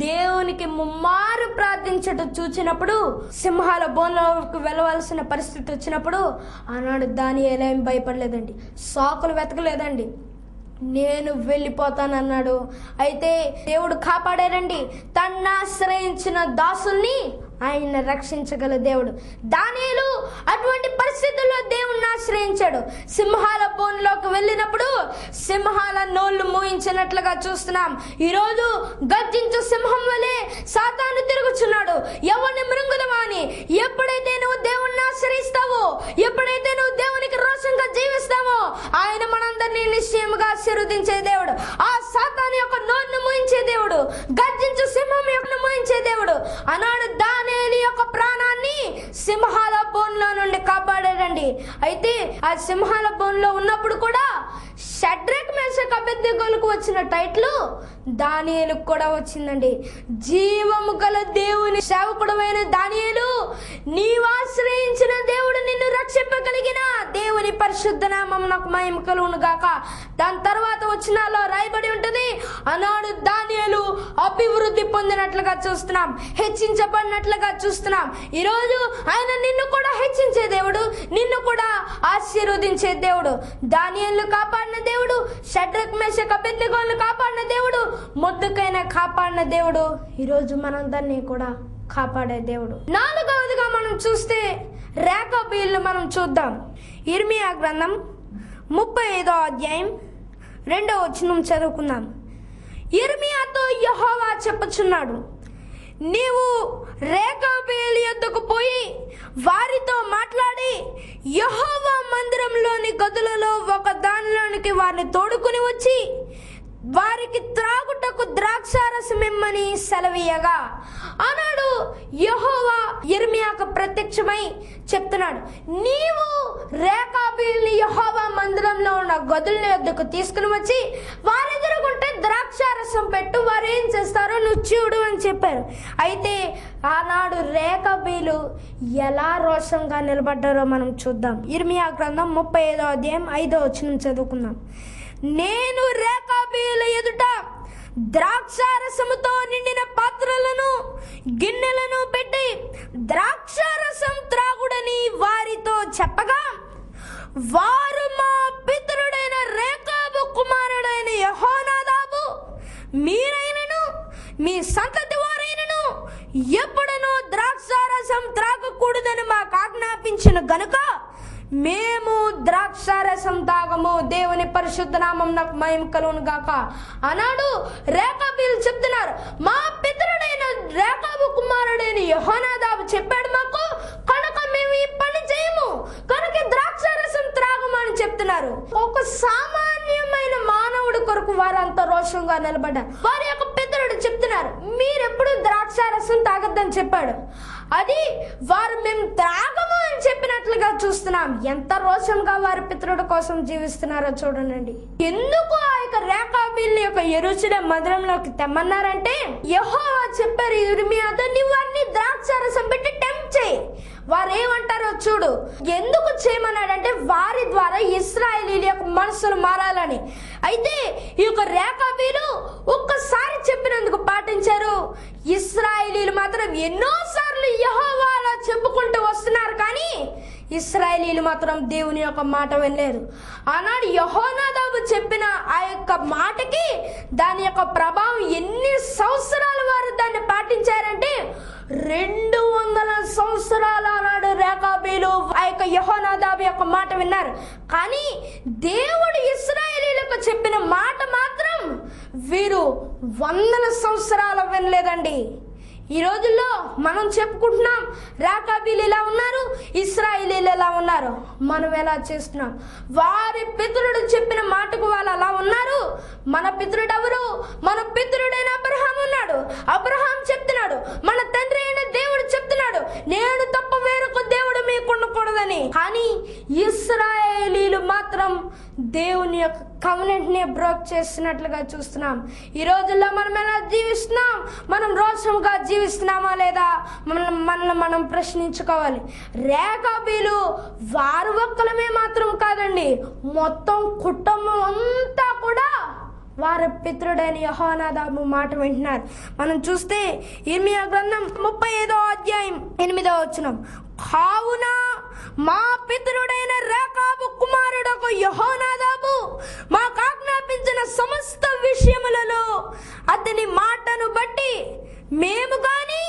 దేవునికి ముమ్మారు ప్రార్థించడం చూచినప్పుడు, సింహాల బోన్లోకి వెళ్ళవలసిన పరిస్థితి వచ్చినప్పుడు ఆనాడు దానియేలు ఏం భయపడలేదండి, సాకులు వెతకలేదండి, నేను వెళ్ళిపోతానన్నాడు. అయితే దేవుడు కాపాడారండి. తన్ను ఆశ్రయించిన దాసుల్ని ఆయన రక్షించగల దేవుడు. దానియేలు అటువంటి పరిస్థితుల్లో దేవుణ్ణి ఆశ్రయించాడు. సింహాల బోన్లోకి వెళ్ళినప్పుడు సింహాల నోళ్లు మూయించినట్లుగా చూస్తున్నాం. ఈరోజు గర్జించు సింహం వలె సాతాను తిరుగుచున్నాడు. ఎవరిని మృంగుదమా అని. ఎప్పుడైతే నువ్వు దేవుణ్ణి ఆశ్రయిస్తావో, ఎప్పుడైతే నువ్వు దేవునికి రోషంగా జీవిస్తావో, ఆయన మనందరినీ నిశ్చయముగా ఆశీర్వదించే దేవుడు. ఆ సాతాను యొక్క నోరును మూయించే దేవుడు, గర్జించు సింహం యొక్క మూయించే దేవుడు. ఆనాడు దానియేలు యొక్క ప్రాణాన్ని సింహాల బోన్లో నుండి కాపాడాడండి. అయితే ఆ సింహాల బోన్లో ఉన్నప్పుడు కూడా షడ్రక్ మేషక్ అబేద్నెగోలకు వచ్చిన టైటిల్ దానియేలుకు కూడా వచ్చిందండి. జీవము గల దేవుని సేవకుడమైన దానియేలు, నీవు ఆశ్రయించిన దేవుడు నిన్ను రక్షింపగలిగిన దేవుని పరిశుద్ధ నామం నాకు మహిమ కలుగును గాక. దాని తర్వాత వచ్చినాలో రాయబడి ఉంటుంది, ఆనాడు దానియేలు అభివృద్ధి పొందినట్లుగా చూస్తున్నాం, హెచ్చించబడినట్లుగా చూస్తున్నాం. ఈరోజు ఆయన నిన్ను కూడా హెచ్చించే దేవుడు, నిన్ను కూడా ఆశీర్వదించే దేవుడు. దానియేలును కాపాడిన దేవుడు, షడ్రక్ మేషక్ అబేద్నెగోలను కాపాడిన దేవుడు, మొర్దెకైని కాపాడిన దేవుడు ఈరోజు మనందరినీ కూడా కాపాడే దేవుడు. నాలుగవదిగా మనం చూస్తే రేకాబీయులను మనం చూద్దాం. ఇర్మియా గ్రంథం 35వ అధ్యాయం 2వ వచనం చదువుకుందాం. ఇర్మియాతో యెహోవా చెప్పుచున్నాడు, నీవు రేకాబీయుల యొద్దకు పోయి వారితో మాట్లాడి యెహోవా మందిరంలోని గదులలో ఒక దానిలోనికి వారిని తోడుకుని వచ్చి వారికి త్రాగుటకు ద్రాక్షారసం ఇమ్మని సెలవీయగా, అన్నాడు యెహోవా ఇర్మియాకు ప్రత్యక్షమై చెప్తున్నాడు, నీవు రేకాబీయుల్ని యెహోవా మందిరంలో ఉన్న గదుల యొద్దకు తీసుకుని వచ్చి వారి ఎదురుగుంటే ద్రాక్షారసం పెట్టు, వారు ఏం చేస్తారో నువ్వు చూడు అని చెప్పారు. అయితే ఆనాడు రేకాబీయులు ఎలా రోషంగా నిలబడ్డారో మనం చూద్దాం. ఇర్మియా గ్రంథం 35వ అధ్యాయం 5వ వచనం చదువుకుందాం. నేను రేకాబీయుల ఎదుట ద్రాక్షారసముతో నిండిన పాత్రలను గిన్నెలను పెట్టి ద్రాక్షారసం త్రాగుడని వారితో చెప్పగా, వారు మా పితరుడైన రేకాబు కుమారుడైన యెహోనాదాబు మీరైనను మీ సంతతి వారైనను ఎప్పుడునూ ద్రాక్షారసం త్రాగకూడదని మాకు ఆజ్ఞాపించిన గనుక మేము ద్రాక్షారసం తాగము. దేవుని పరిశుద్ధ నామం నాకు మహిమ కలుగును గాక అన్నాడు. రేకాబీలు చెప్తున్నారు, మా పితరుడైన రేకాబు కుమారుడైన యెహోనాదాబు చెప్పాడు మాకు, కనుక మేము ఈ పని చేయము, కనుక ద్రాక్షారసం త్రాగము అని చెప్తున్నారు. ఒక సామాన్యమైన మానవుడి కొరకు వారు అంత రోషంగా నిలబడ్డారు. వారి యొక్క పితరుడు చెప్తున్నారు, మీరెప్పుడు ద్రాక్షారసం తాగొద్దని చెప్పాడు. అది వారు మేము త్రాగము అని చెప్పినట్లుగా చూస్తున్నాం. ఎంత రోషంగా వారి పితరుడు కోసం జీవిస్తున్నారో చూడండి. ఎందుకు ఆ యొక్క రేకాబీల్ని యొక్క యెరూషలేము మందిరంలోకి తెమ్మన్నారంటే, యెహోవా చెప్పారు యిర్మీయాతో, నీవు వారిని ద్రాక్షారసం పెట్టి టెంప్ట్ చేయి. వారు ఏమంటారో చూడు. ఎందుకు చేయమన్నాడంటే వారి ద్వారా ఇశ్రాయేలీయుల యొక్క మనసులు మారాలని. అయితే ఈ యొక్క రేకాబీలు ఒక్కసారి చెప్పినందుకు పాటించారు. ఇశ్రాయేలీయులు మాత్రం ఎన్నోసార్లు యెహోవా అలా చెప్పుకుంటూ వస్తున్నారు, కానీ ఇశ్రాయేలీయులు మాత్రం దేవుని యొక్క మాట వినలేదు. ఆనాడు యెహోనాదాబు చెప్పిన ఆ యొక్క మాటకి దాని యొక్క ప్రభావం ఎన్ని సంవత్సరాలు వారు దాన్ని పాటించారంటే 200 సంవత్సరాలు ఆనాడు రేకాబీలు ఆ యొక్క యెహోనాదాబు యొక్క మాట విన్నారు. కానీ దేవుడు ఇశ్రాయేలీయులకు చెప్పిన మాట మాత్రం వీరు 100 సంవత్సరాలు వినలేదండి. ఈ రోజుల్లో మనం చెప్పుకుంటున్నాం రేకాబీలు ఇలా ఉన్నారు, ఇశ్రాయేలీయులు ఎలా ఉన్నారు. మనం ఎలా చేస్తున్నాం? వారి పితరుడు చెప్పిన మాటకు వాళ్ళు అలా ఉన్నారు. మన పితరుడు ఎవరు? మన పితరుడైన అబ్రహాం ఉన్నాడు. అబ్రహాం చెప్తున్నాడు, మన తండ్రి అయిన దేవుడు చెప్తున్నాడు, నేను తప్ప వేరొక దేవుడు మీకు ఉండకూడదని. కానీ ఇశ్రాయేలీయులు మాత్రం దేవుని యొక్క కవెనెంట్ ని బ్రేక్ చేస్తున్నట్లుగా చూస్తున్నాం. ఈ రోజుల్లో మనం ఎలా జీవిస్తున్నాం? మనం రోషంగా జీవిస్తున్నామా లేదా? మనల్ని మనం ప్రశ్నించుకోవాలి. రేకాబీలు వారు ఒక్కలమే మాత్రం కాదండి, మొత్తం కుటుంబం అంతా కూడా వారి పితరుడైన యెహోనాదాబు మాట వింటున్నారు. మనం చూస్తే యిర్మీయా గ్రంథం 35వ అధ్యాయం 8వ వచనం, కావున మా పితరుడైన రేకాబు కుమారుడకు యెహోనాదాబు మాకు ఆజ్ఞాపించిన సమస్త విషయములలో అతని మాటను బట్టి మేము గాని,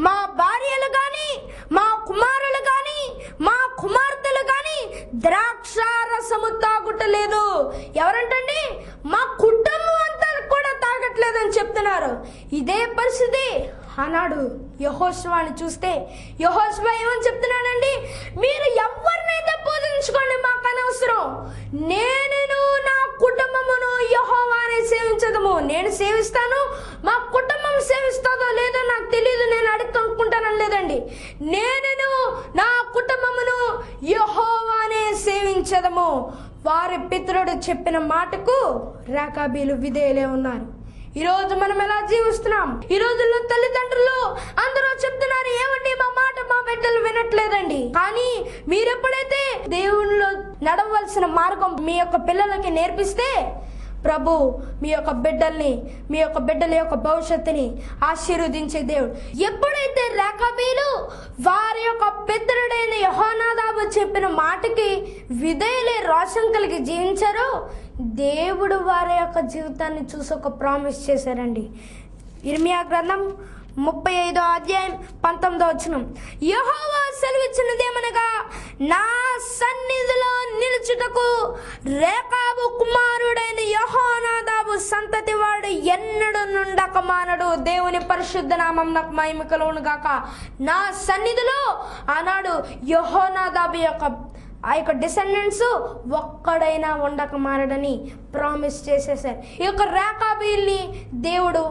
మా భార్యలు గాని, మా కుమారులు గాని, మా కుమార్తెలు గాని ద్రాక్షారసము తాగుటలేదు. ఎవరంటండి? మా కుటుంబం అంతా కూడా తాగట్లేదని చెప్తున్నారు. ఇదే పరిస్థితి అన్నాడు యెహోషువని చూస్తే యెహోషువ ఏమని చెప్తున్నాడండి? మీరు ఎవరినైతే పూజించుకోండి, మాకు అనవసరం. నేను నా కుటుంబమును యెహోవాని సేవించదము. నేను సేవిస్తాను, మా కుటుంబం సేవిస్తుందో లేదో నాకు తెలియదు, నేను అడిగి కనుక్కుంటానని లేదండి. నేను నా కుటుంబమును యెహోవానే సేవించదము. వారి పితరుడు చెప్పిన మాటకు రేకాబీలు విధేయులే ఉన్నారు. ఈ రోజు మనం ఎలా జీవిస్తున్నాం? ఈ రోజుల్లో తల్లిదండ్రులు అందరూ చెప్తున్నారు, ఏమండి మా మాట మా బిడ్డలు వినట్లేదండి. కానీ మీరెప్పుడైతే దేవునిలో నడవలసిన మార్గం మీ యొక్క పిల్లలకి నేర్పిస్తే ప్రభు మీ యొక్క బిడ్డల్ని, మీ యొక్క బిడ్డల యొక్క భవిష్యత్తుని ఆశీర్వదించే దేవుడు. ఎప్పుడైతే రేకాబీలు వారి యొక్క పితరుడైన యెహోనాదాబు చెప్పిన మాటకి విధేయులై రోషం కలిగి జీవించారో దేవుడు వారి యొక్క జీవితాన్ని చూసి ఒక ప్రామిస్ చేశారండి. యిర్మీయా గ్రంథం 35వ అధ్యాయం 19వ వచనం, యెహోవా సెలవిచ్చినదేమనగా, నా సన్నిధిలో నిలుచుటకు రేకాబు కుమారుడైన యెహోనాదాబు సంతతి వాడు ఎన్నడూ నుండక మానడు. దేవుని పరిశుద్ధ నామం నాకు మహిమ కలుగును గాక. నా సన్నిధిలో ఆనాడు యెహోనాదాబు యొక్క ఆ యొక్క డిసెండెంట్స్ ఒక్కడైనా ఉండక మారడని ప్రామిస్ చేసేసారు. ఈ యొక్క రేకాబీల్ని దేవుడు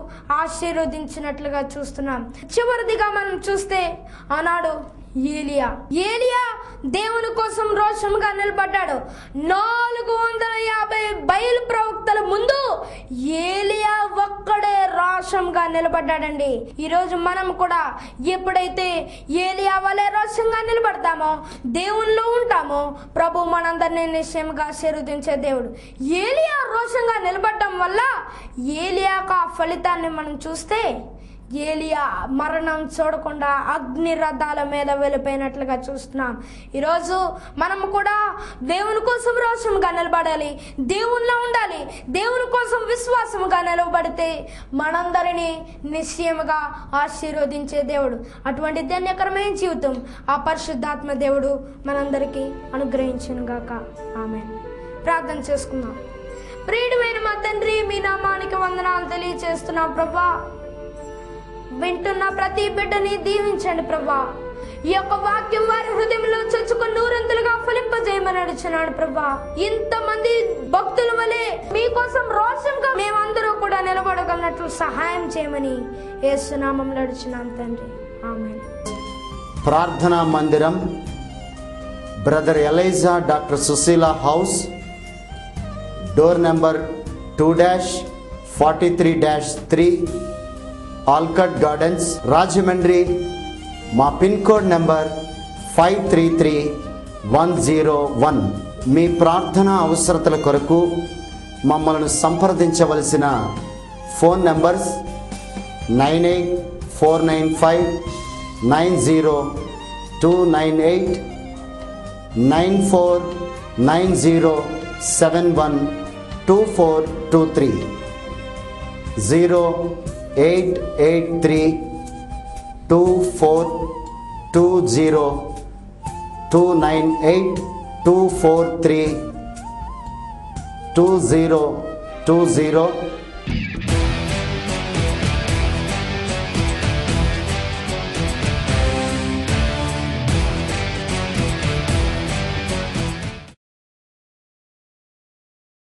ఆశీర్వదించినట్లుగా చూస్తున్నాం. చివరిదిగా మనం చూస్తే ఆనాడు ఏలియా దేవుని కోసం రోషంగా నిలబడ్డాడు. 450 బయలు ప్రవక్తల ముందు ఏలియా ఒక్కడే రోషంగా నిలబడ్డాడండి. ఈరోజు మనం కూడా ఎప్పుడైతే ఏలియా వలె రోషంగా నిలబడతామో, దేవునిలో ఉంటామో, ప్రభు మనందరినీ నిశ్చయంగా ఆశీర్వదించే దేవుడు. ఏలియా రోషంగా నిలబడటం వల్ల ఏలియాకు ఆ ఫలితాన్ని మనం చూస్తే ఏలియా మరణం చూడకుండా అగ్ని రథాల మీద వెళ్ళిపోయినట్లుగా చూస్తున్నాం. ఈరోజు మనము కూడా దేవుని కోసం రోషంగా నిలబడాలి, దేవునిలో ఉండాలి. దేవుని కోసం విశ్వాసముగా నిలబడితే మనందరినీ నిశ్చయముగా ఆశీర్వదించే దేవుడు, అటువంటి ధన్యకరమైన జీవితం ఆ పరిశుద్ధాత్మ దేవుడు మనందరికీ అనుగ్రహించును గాక. ఆమేన్. ప్రార్థన చేసుకుందాం. ప్రియుడైన మా తండ్రి, మీ నామానికి వందనాలు తెలియజేస్తున్నాం ప్రభా. వింటున్న ప్రతి బిడ్డని దీవించండి ప్రభా. ఈ యొక్క వాక్యం వారి హృదయంలో చొచ్చుకొని నూరంతులుగా ఫలింపజేయమని అడుగుచున్నాడు ప్రభా. ఇంతమంది భక్తుల వలె మీకోసం రోషంగా మేమందరూ కూడా నిలబడగలనట్లు సహాయం చేయమని యేసు నామములో అడుగుచున్నాం తండ్రి. ఆమేన్. ప్రార్థనా మందిరం, brother Eliza doctor Sushila house, door number 2-43-3, Alcot Gardens, Rajahmundry. మా పిన్ కోడ్ నెంబర్ 533101. మీ ప్రార్థనా అవసరతల కొరకు మమ్మల్ని సంప్రదించవలసిన ఫోన్ నెంబర్స్ 9849590298, 9490712423, 088324202982432020.